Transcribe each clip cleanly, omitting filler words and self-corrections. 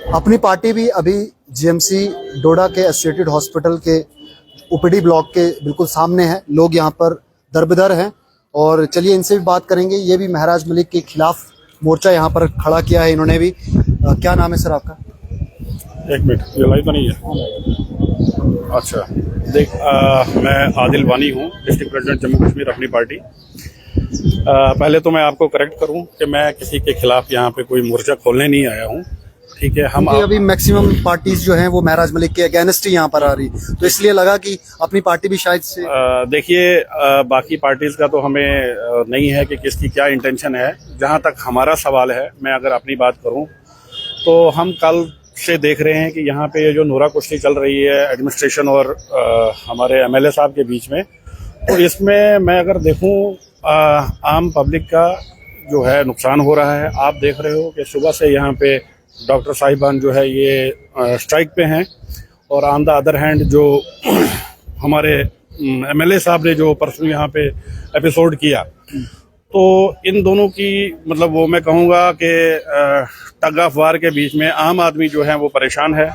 अपनी पार्टी भी अभी जीएमसी डोडा के एसोसिएटेड हॉस्पिटल के ओपीडी ब्लॉक के बिल्कुल सामने है। लोग यहाँ पर दरबदर हैं और चलिए इनसे भी बात करेंगे। ये भी महराज मलिक के खिलाफ मोर्चा यहाँ पर खड़ा किया है इन्होंने भी। क्या नाम है सर आपका? एक मिनट, ये लाइव तो नहीं है। अच्छा, मैं आदिल वानी हूँ, डिस्ट्रिक्ट प्रेसिडेंट जम्मू कश्मीर अपनी पार्टी। पहले तो मैं आपको करेक्ट करूँ कि मैं किसी के खिलाफ यहाँ पे कोई मोर्चा खोलने नहीं आया हूँ, ठीक है। हम अभी मैक्सिमम पार्टीज जो हैं वो महराज मलिक के अगेंस्ट ही यहाँ पर आ रही, तो इसलिए लगा कि अपनी पार्टी भी शायद से देखिए, बाकी पार्टीज का तो हमें नहीं है कि किसकी क्या इंटेंशन है। जहाँ तक हमारा सवाल है, मैं अगर अपनी बात करूँ तो हम कल से देख रहे हैं कि यहाँ पे जो नोरा कुश्ती चल रही है एडमिनिस्ट्रेशन और हमारे एमएलए साहब के बीच में, तो इसमें मैं अगर देखूँ आम पब्लिक का जो है नुकसान हो रहा है। आप देख रहे हो कि सुबह से यहाँ पे डॉक्टर साहिबान जो है ये स्ट्राइक पे हैं, और ऑन द अदर हैंड जो हमारे एमएलए साहब ने जो परसों यहाँ पे एपिसोड किया, तो इन दोनों की मतलब वो मैं कहूँगा कि टग ऑफ वार के बीच में आम आदमी जो है वो परेशान है।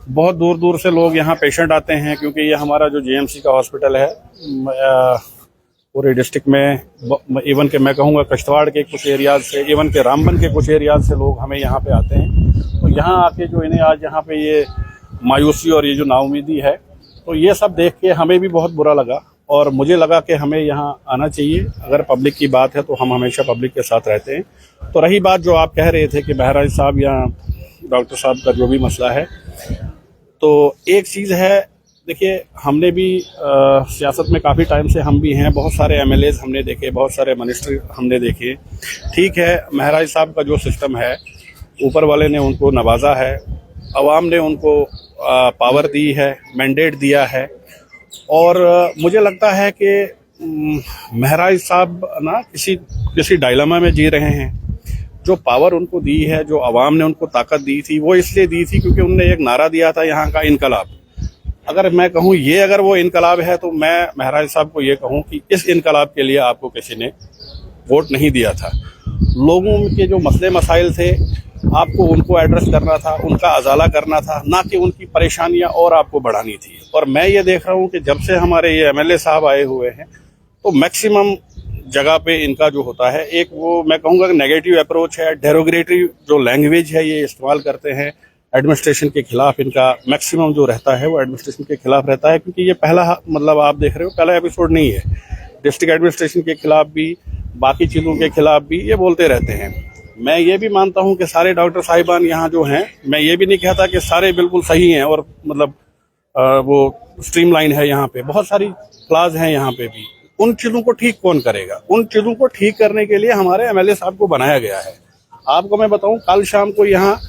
बहुत दूर दूर से लोग यहाँ पेशेंट आते हैं, क्योंकि ये हमारा जो जीएमसी का हॉस्पिटल है पूरे डिस्ट्रिक्ट में, इवन के मैं कहूँगा कश्तवाड़ के कुछ एरियाज से, इवन के रामबन के कुछ एरियाज से लोग हमें यहाँ पे आते हैं। तो यहाँ आके जो इन्हें आज यहाँ पे ये मायूसी और ये जो नाउमीदी है, तो ये सब देख के हमें भी बहुत बुरा लगा, और मुझे लगा कि हमें यहाँ आना चाहिए। अगर पब्लिक की बात है तो हम हमेशा पब्लिक के साथ रहते हैं। तो रही बात जो आप कह रहे थे कि महराज साहब या डॉक्टर साहब का जो भी मसला है, तो एक चीज़ है, देखिए हमने भी सियासत में काफ़ी टाइम से हम भी हैं, बहुत सारे एमएलएज हमने देखे, बहुत सारे मिनिस्टर हमने देखे। ठीक है, महराज साहब का जो सिस्टम है, ऊपर वाले ने उनको नवाजा है, अवाम ने उनको पावर दी है, मैंडेट दिया है, और मुझे लगता है कि महराज साहब ना किसी डायलेमा में जी रहे हैं। जो पावर उनको दी है, जो अवाम ने उनको ताकत दी थी, वो इसलिए दी थी क्योंकि उन्होंने एक नारा दिया था यहाँ का इनकलाब। अगर मैं कहूँ ये अगर वो इनकलाब है, तो मैं महराज साहब को ये कहूँ कि इस इनकलाब के लिए आपको किसी ने वोट नहीं दिया था। लोगों के जो मसले मसाइल थे, आपको उनको एड्रेस करना था, उनका अजाला करना था, ना कि उनकी परेशानियां और आपको बढ़ानी थी। और मैं ये देख रहा हूँ कि जब से हमारे ये एमएलए साहब आए हुए हैं, तो मैक्सिमम जगह पे इनका जो होता है, एक वो मैं कहूँगा कि नेगेटिव अप्रोच है, डेरोगेटरी जो लैंग्वेज है ये इस्तेमाल करते हैं। एडमिनिस्ट्रेशन के खिलाफ इनका मैक्सिमम जो रहता है वो एडमिनिस्ट्रेशन के खिलाफ रहता है, क्योंकि ये पहला मतलब आप देख रहे हो पहला एपिसोड नहीं है। डिस्ट्रिक्ट एडमिनिस्ट्रेशन के खिलाफ भी, बाकी चीज़ों के खिलाफ भी ये बोलते रहते हैं। मैं ये भी मानता हूं कि सारे डॉक्टर साहिबान यहाँ जो हैं, मैं ये भी नहीं कहता कि सारे बिल्कुल सही हैं और मतलब वो स्ट्रीमलाइन है। यहाँ पे बहुत सारी फ्लाज हैं यहाँ पे भी। उन चीज़ों को ठीक कौन करेगा? उन चीज़ों को ठीक करने के लिए हमारे एमएलए साहब को बनाया गया है। आपको मैं बताऊं, कल शाम को यहाँ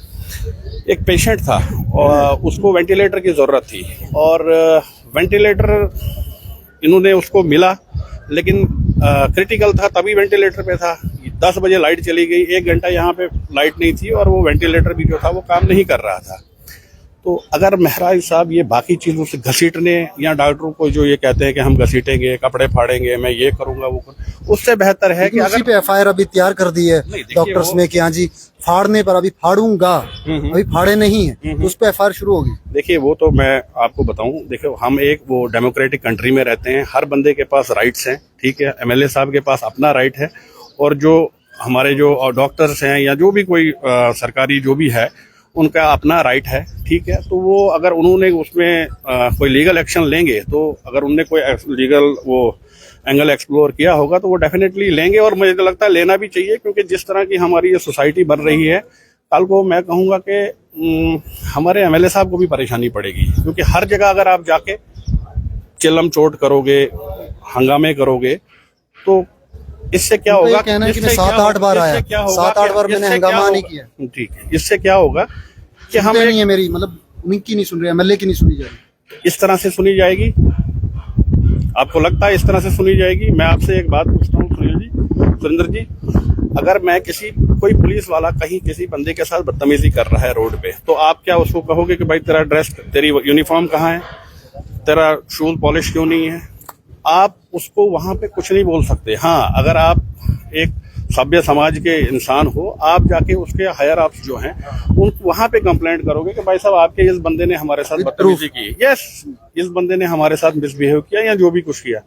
एक पेशेंट था और उसको वेंटिलेटर की ज़रूरत थी, और वेंटिलेटर इन्होंने उसको मिला, लेकिन क्रिटिकल था तभी वेंटिलेटर पे था। 10 बजे लाइट चली गई, 1 घंटा यहाँ पे लाइट नहीं थी, और वो वेंटिलेटर भी जो था वो काम नहीं कर रहा था। तो अगर महराज साहब ये बाकी चीज़ों से घसीटने, या डॉक्टरों को जो ये कहते हैं कि हम घसीटेंगे, कपड़े फाड़ेंगे, मैं ये करूँगा वो करूँ, उससे बेहतर है कि अगर पे एफआईआर अभी तैयार कर दी है डॉक्टर्स ने कि हाँ जी फाड़ने पर, अभी फाड़ूंगा, अभी फाड़े नहीं है, तो उस पर एफआईआर शुरू होगी। देखिए वो तो मैं आपको बताऊं, देखो हम एक वो डेमोक्रेटिक कंट्री में रहते हैं, हर बंदे के पास राइट्स हैं, ठीक है। एमएलए साहब के पास अपना राइट है, और जो हमारे जो डॉक्टर्स हैं या जो भी कोई सरकारी जो भी है, उनका अपना राइट है, ठीक है। तो वो अगर उन्होंने उसमें कोई लीगल एक्शन लेंगे, तो अगर उन्होंने कोई लीगल वो एंगल एक्सप्लोर किया होगा तो वो डेफिनेटली लेंगे, और मुझे तो लगता है लेना भी चाहिए, क्योंकि जिस तरह की हमारी ये सोसाइटी बन रही है, कल को मैं कहूँगा कि हमारे एमएलए साहब को भी परेशानी पड़ेगी, क्योंकि हर जगह अगर आप जाके चिल्लम चोट करोगे, हंगामे करोगे, तो इससे क्या होगा? कहना है कि मैं 7-8 बार आया, 7-8 बार मैंने हंगामा नहीं किया, ठीक है। इससे क्या होगा कि हम नहीं है मेरी, मतलब उनकी नहीं सुन रहे, एमएलए की नहीं सुनी जा रही। इस तरह से सुनी जाएगी? आपको लगता है इस तरह से सुनी जाएगी? मैं आपसे एक बात पूछता हूँ सुरेंद्र जी, अगर मैं कोई पुलिस वाला कहीं किसी बंदे के साथ बदतमीजी कर रहा है रोड पे, तो आप क्या उसको कहोगे कि भाई तेरा ड्रेस, तेरी यूनिफॉर्म कहाँ है, तेरा शूज पॉलिश क्यों नहीं है? आप उसको वहां पे कुछ नहीं बोल सकते। हाँ, अगर आप एक सभ्य समाज के इंसान हो, आप जाके उसके हायर अप्स जो हैं उन वहां पे कंप्लेंट करोगे कि भाई साहब आपके इस बंदे ने हमारे साथ बदतमीजी की, यस इस बंदे ने हमारे साथ मिसबिहेव किया या जो भी कुछ किया,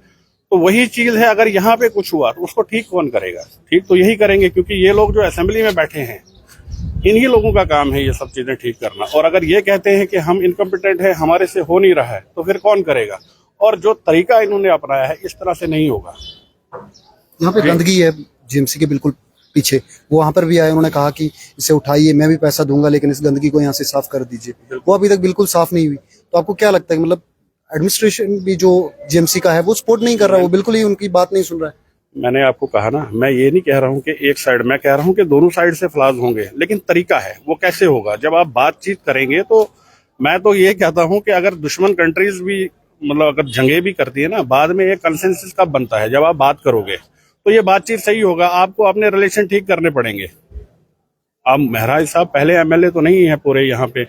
तो वही चीज है। अगर यहाँ पे कुछ हुआ तो उसको ठीक कौन करेगा? ठीक तो यही करेंगे, क्योंकि ये लोग जो असेंबली में बैठे हैं इन्हीं लोगों का काम है ये सब चीजें ठीक करना। और अगर ये कहते हैं कि हम इनकम्पिटेंट है, हमारे से हो नहीं रहा है, तो फिर कौन करेगा? और जो तरीका इन्होंने अपनाया है इस तरह से नहीं होगा। यहाँ पे गंदगी है जीएमसी के बिल्कुल पीछे, वो वहां पर भी आए, उन्होंने कहा कि इसे उठाइए, मैं भी पैसा दूंगा, लेकिन इस गंदगी को यहाँ से साफ कर दीजिए। वो अभी तक बिल्कुल साफ नहीं हुई। तो आपको क्या लगता है, मतलब एडमिनिस्ट्रेशन भी जो जीएमसी का है वो सपोर्ट नहीं कर रहा, वो बिल्कुल ही उनकी बात नहीं सुन रहा है? मैंने आपको कहा ना, मैं ये नहीं कह रहा हूं कि एक साइड, मैं कह रहा हूं कि दोनों साइड से फ्लॉज होंगे, लेकिन तरीका है वो कैसे होगा। जब आप बातचीत करेंगे तो मैं तो ये कहता हूं कि अगर दुश्मन कंट्रीज भी मतलब अगर जंगे भी करती है ना, बाद में एक कंसेंसस कब बनता है? जब आप बात करोगे तो ये बातचीत सही होगा। आपको अपने रिलेशन ठीक करने पड़ेंगे। अब महराज साहब पहले एमएलए तो नहीं है पूरे यहाँ पे,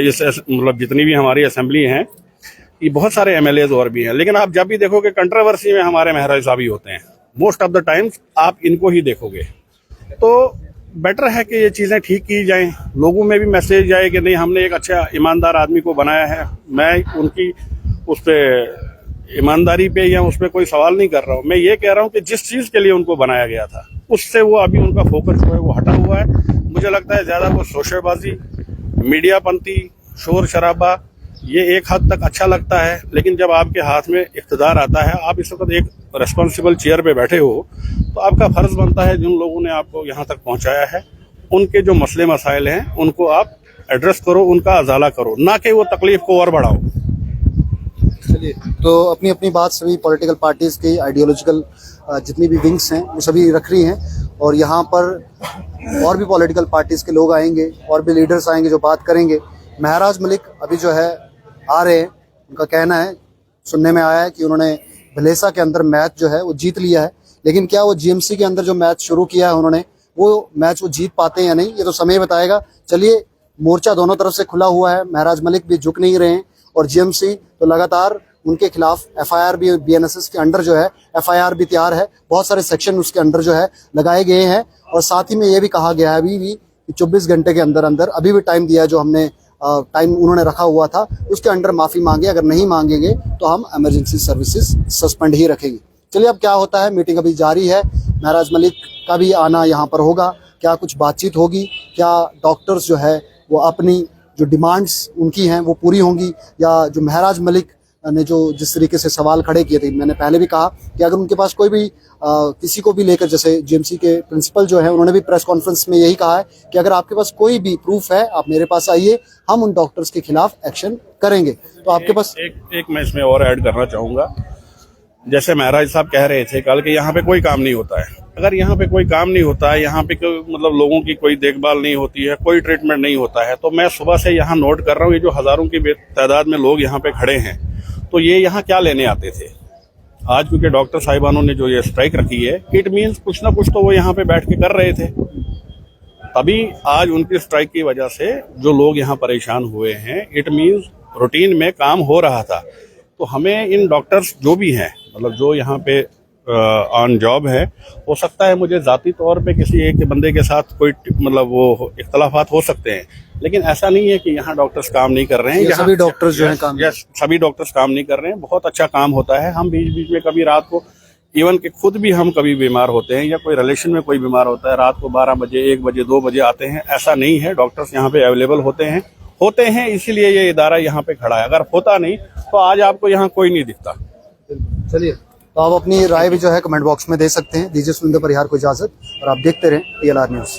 इस मतलब जितनी भी हमारी असेंबली हैं, ये बहुत सारे एमएलए और भी हैं, लेकिन आप जब भी देखोगे कंट्रोवर्सी में हमारे महराज साहब ही होते हैं। मोस्ट ऑफ द टाइम्स आप इनको ही देखोगे। तो बेटर है कि ये चीज़ें ठीक की जाएं, लोगों में भी मैसेज जाए कि नहीं, हमने एक अच्छा ईमानदार आदमी को बनाया है। मैं उनकी उस पर ईमानदारी पे या उस पर कोई सवाल नहीं कर रहा हूँ। मैं ये कह रहा हूँ कि जिस चीज़ के लिए उनको बनाया गया था उससे वो अभी उनका फोकस जो है वो हटा हुआ है। मुझे लगता है ज़्यादा वो शोशेबाजी, मीडियापंथी, शोर शराबा, ये एक हद तक अच्छा लगता है, लेकिन जब आपके हाथ में इख्तिदार आता है, आप इस वक्त एक रिस्पॉन्सिबल चेयर पे बैठे हो, तो आपका फर्ज बनता है जिन लोगों ने आपको यहाँ तक पहुँचाया है उनके जो मसले मसाइल हैं उनको आप एड्रेस करो, उनका अजाला करो, ना कि वो तकलीफ को और बढ़ाओ। चलिए, तो अपनी अपनी बात सभी पॉलिटिकल पार्टीज की आइडियोलॉजिकल जितनी भी विंग्स हैं वो सभी रख रही हैं, और यहाँ पर और भी पॉलिटिकल पार्टीज के लोग आएंगे और भी लीडर्स आएंगे जो बात करेंगे। महराज मलिक अभी जो है आ रहे हैं, उनका कहना है, सुनने में आया है कि उन्होंने भलेसा के अंदर मैच जो है वो जीत लिया है, लेकिन क्या वो जीएमसी के अंदर जो मैच शुरू किया है उन्होंने, वो मैच वो जीत पाते हैं या नहीं, ये तो समय बताएगा। चलिए, मोर्चा दोनों तरफ से खुला हुआ है, महराज मलिक भी झुक नहीं रहे हैं, और जीएमसी तो लगातार उनके खिलाफ एफआईआर भी बीएनएसएस के अंडर जो है एफआईआर भी तैयार है, बहुत सारे सेक्शन उसके अंडर जो है लगाए गए हैं। और साथ ही में ये भी कहा गया है अभी भी 24 घंटे के अंदर अंदर, अभी भी टाइम दिया है जो हमने टाइम उन्होंने रखा हुआ था उसके अंडर माफी मांगे, अगर नहीं मांगेंगे तो हम इमरजेंसी सर्विसेज सस्पेंड ही रखेंगे। चलिए, अब क्या होता है, मीटिंग अभी जारी है, महराज मलिक का भी आना यहाँ पर होगा, क्या कुछ बातचीत होगी, क्या डॉक्टर्स जो है वो अपनी जो डिमांड्स उनकी हैं वो पूरी होंगी, या जो महराज मलिक ने जो जिस तरीके से सवाल खड़े किए थे, मैंने पहले भी कहा कि अगर उनके पास कोई भी किसी को भी लेकर, जैसे जीएमसी के प्रिंसिपल जो है उन्होंने भी प्रेस कॉन्फ्रेंस में यही कहा है कि अगर आपके पास कोई भी प्रूफ है आप मेरे पास आइए, हम उन डॉक्टर्स के खिलाफ एक्शन करेंगे। तो आपके पास एक मैं इसमें और ऐड करना चाहूँगा। जैसे महराज साहब कह रहे थे कल कि यहाँ पे कोई काम नहीं होता है। अगर यहाँ पे कोई काम नहीं होता है, यहाँ पे मतलब लोगों की कोई देखभाल नहीं होती है, कोई ट्रीटमेंट नहीं होता है, तो मैं सुबह से यहाँ नोट कर रहा हूँ, ये जो हजारों की तादाद में लोग यहाँ पे खड़े हैं, तो ये यहाँ क्या लेने आते थे? आज क्योंकि डॉक्टर साहिबानों ने जो ये स्ट्राइक रखी है, इट मीन्स कुछ ना कुछ तो वो यहाँ पे बैठ के कर रहे थे, तभी आज उनकी स्ट्राइक की वजह से जो लोग यहाँ परेशान हुए हैं। इट मीन्स रूटीन में काम हो रहा था। तो हमें इन डॉक्टर्स जो भी हैं, मतलब जो यहाँ पे ऑन जॉब है, हो सकता है मुझे जाती तौर पे किसी एक बंदे के साथ कोई मतलब वो इख्तलाफात हो सकते हैं, लेकिन ऐसा नहीं है कि यहाँ डॉक्टर्स काम नहीं कर रहे हैं। सभी डॉक्टर्स जो हैं काम, सभी डॉक्टर्स काम नहीं कर रहे हैं, बहुत अच्छा काम होता है। हम बीच बीच में कभी रात को, इवन कि खुद भी हम कभी बीमार होते हैं या कोई रिलेशन में कोई बीमार होता है, रात को 12 बजे 1 बजे 2 बजे आते हैं, ऐसा नहीं है। डॉक्टर्स यहाँ पे अवेलेबल होते हैं, इसीलिए ये इदारा यहाँ पे खड़ा है। अगर होता नहीं तो आज आपको यहाँ कोई नहीं दिखता। चलिए, तो आप अपनी राय भी जो है कमेंट बॉक्स में दे सकते हैं। दीजिए सुनिंदर परिहार को इजाजत, और आप देखते रहें TLR न्यूज़।